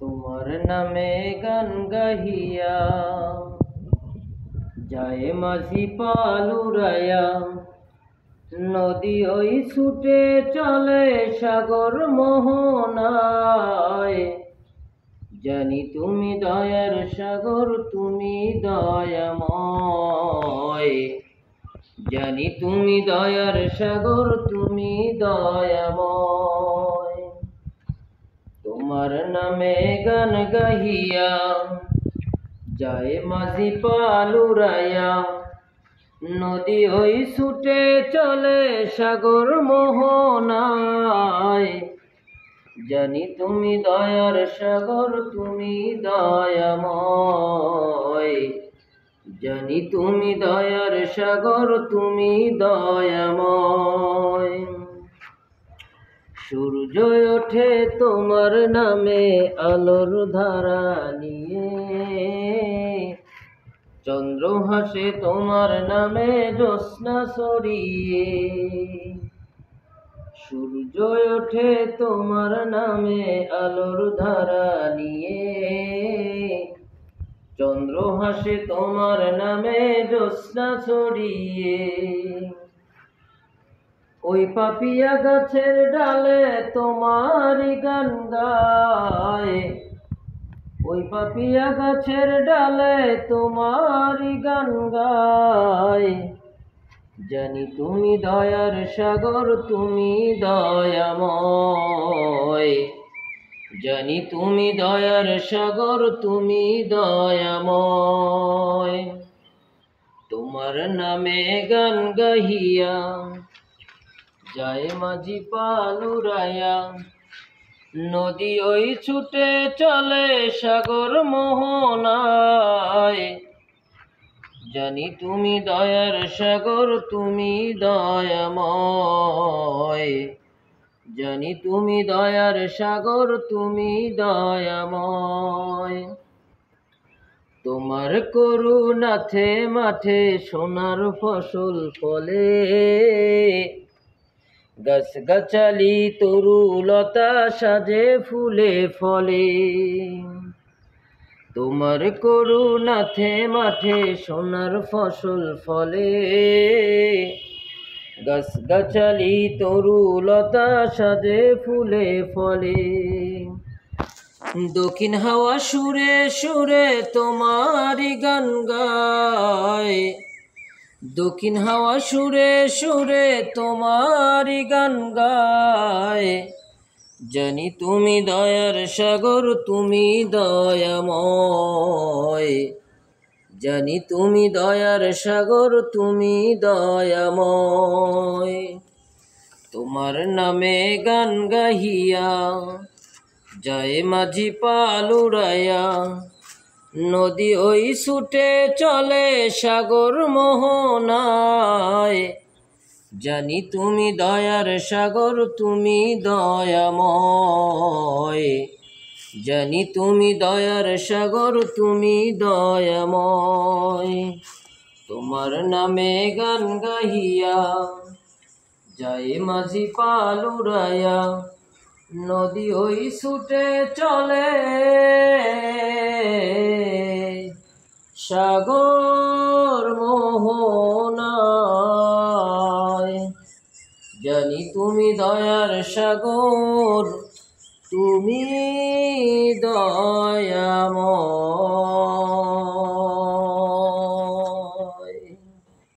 তোমার নামে গান গাহিয়া যায় মাঝি পালুরায়া, নদী ওই ছুটে চলে সাগর মোহনায়। জানি তুমি দয়ার সাগর, তুমি দয়াময়। জানি তুমি দয়ার সাগর, তুমি দয়াময়। তোমার নামে গান গাহিয়া যায় মাঝি পালুরায়া, নদী ওই ছুটে চলে সাগর মোহনায়। জানি তুমি দয়ার সাগর, তুমি দয়াময়। জানি তুমি দয়ার সাগর, তুমি দয়াময়। সূর্য ওঠে তোমার নামে আলোর ধারা নিয়ে, চন্দ্র হাসে তোমার নামে জ্যোৎস্না ছড়িয়ে। সূর্য ওঠে তোমার নামে আলোর ধারা নিয়ে, চন্দ্র হাসে তোমার নামে জ্যোৎস্না ছড়িয়ে। ওই পাপিয়া গাছের ডালে তোমারই গান গায়, ওই পাপিয়া গাছের ডালে তোমারই গান গায়। জানি তুমি দয়ার সাগর, তুমি দয়াময়। জানি তুমি দয়ার সাগর, তুমি দয়াময়। তোমার নামে গান গাহিয়া যায় মাঝি পালুরায়া, নদী ওই ছুটে চলে সাগর মোহনায়। জানি তুমি দয়ার সাগর, তুমি দয়াময়। জানি তুমি দয়ার সাগর, তুমি দয়াময়। তোমার করুণাতে মাঠে সোনার ফসল ফলে, গাছ গাছালি তরুলতা সাজে ফুলে ফলে। তোমার করুণাতে মাঠে সোনার ফসল ফলে, গাছ গাছালি তরুলতা সাজে ফুলে ফলে। দক্ষিণ হাওয়া সুরে সুরে তোমারই গান গায়, দক্ষিণ হাওয়া সুরে সুরে তোমারই গান গায়। জানি তুমি দয়ার সাগর, তুমি দয়াময়। জানি তুমি দয়ার সাগর, তুমি দয়াময়। তোমার নামে গান গাহিয়া যায় মাঝি পালুরায়া, নদী ওই ছুটে চলে সাগর মোহনায়। জানি তুমি দয়ার সাগর, তুমি দয়াময়। জানি তুমি দয়ার সাগর, তুমি দয়াময়। তোমার নামে গান গাহিয়া যায় মাঝি পালুরায়া, নদী ওই ছুটে চলে সাগর মোহনায়। জানি তুমি দয়ার সাগর, তুমি দয়াময়।